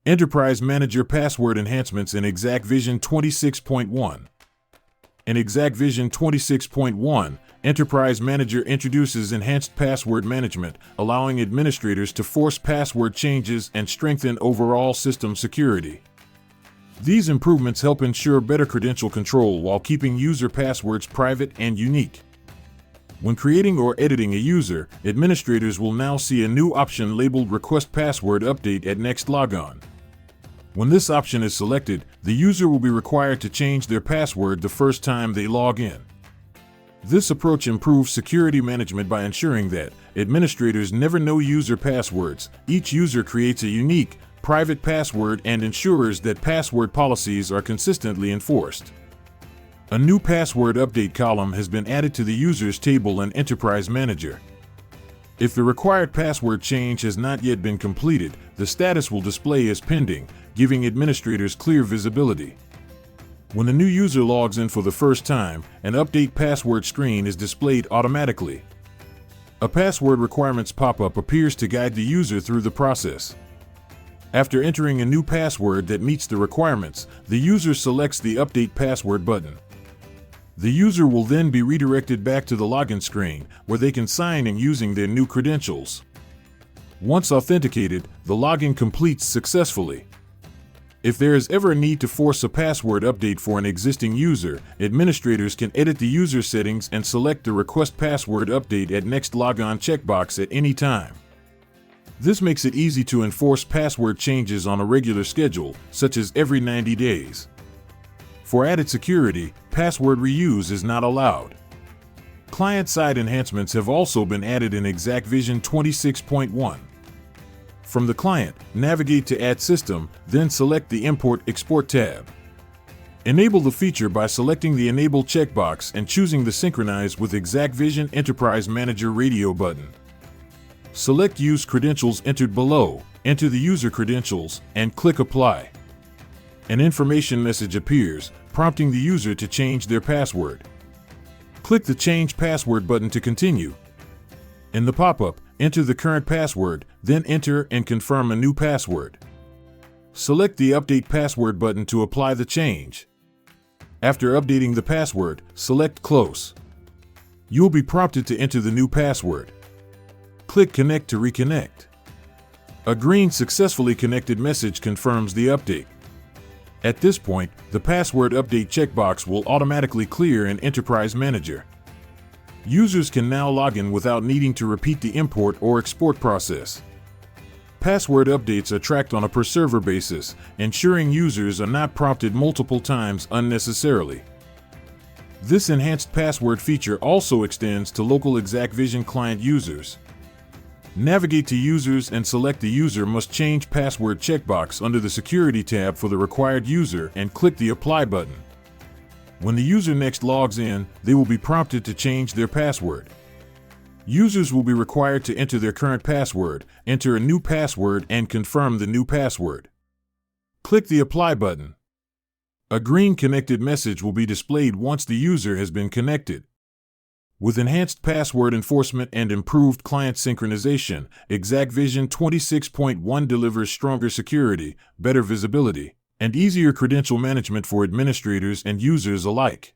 Enterprise Manager Password Enhancements in exacqVision 26.1. In exacqVision 26.1, Enterprise Manager introduces enhanced password management, allowing administrators to force password changes and strengthen overall system security. These improvements help ensure better credential control while keeping user passwords private and unique. When creating or editing a user, administrators will now see a new option labeled Request Password Update at next logon. When this option is selected, the user will be required to change their password the first time they log in. This approach improves security management by ensuring that administrators never know user passwords. Each user creates a unique, private password and ensures that password policies are consistently enforced. A new password update column has been added to the Users table in Enterprise Manager. If the required password change has not yet been completed, the status will display as pending, giving administrators clear visibility. When a new user logs in for the first time, an update password screen is displayed automatically. A password requirements pop-up appears to guide the user through the process. After entering a new password that meets the requirements, the user selects the Update Password button. The user will then be redirected back to the login screen, where they can sign in using their new credentials. Once authenticated, the login completes successfully. If there is ever a need to force a password update for an existing user, administrators can edit the user settings and select the Request Password Update at Next Logon checkbox at any time. This makes it easy to enforce password changes on a regular schedule, such as every 90 days. For added security, password reuse is not allowed. Client-side enhancements have also been added in exacqVision 26.1. From the client, navigate to Add System, then select the Import/Export tab. Enable the feature by selecting the Enable checkbox and choosing the Synchronize with exacqVision Enterprise Manager radio button. Select Use Credentials entered below, enter the user credentials, and click Apply. An information message appears, prompting the user to change their password. Click the Change Password button to continue. In the pop-up, enter the current password, then enter and confirm a new password. Select the Update Password button to apply the change. After updating the password, select Close. You'll be prompted to enter the new password. Click Connect to reconnect. A green Successfully Connected message confirms the update. At this point, the Password Update checkbox will automatically clear in Enterprise Manager. Users can now log in without needing to repeat the import or export process. Password updates are tracked on a per-server basis, ensuring users are not prompted multiple times unnecessarily. This enhanced password feature also extends to local exacqVision client users. Navigate to Users and select the User Must Change Password checkbox under the Security tab for the required user and click the Apply button. When the user next logs in, they will be prompted to change their password. Users will be required to enter their current password, enter a new password, and confirm the new password. Click the Apply button. A green connected message will be displayed once the user has been connected. With enhanced password enforcement and improved client synchronization, exacqVision 26.1 delivers stronger security, better visibility, and easier credential management for administrators and users alike.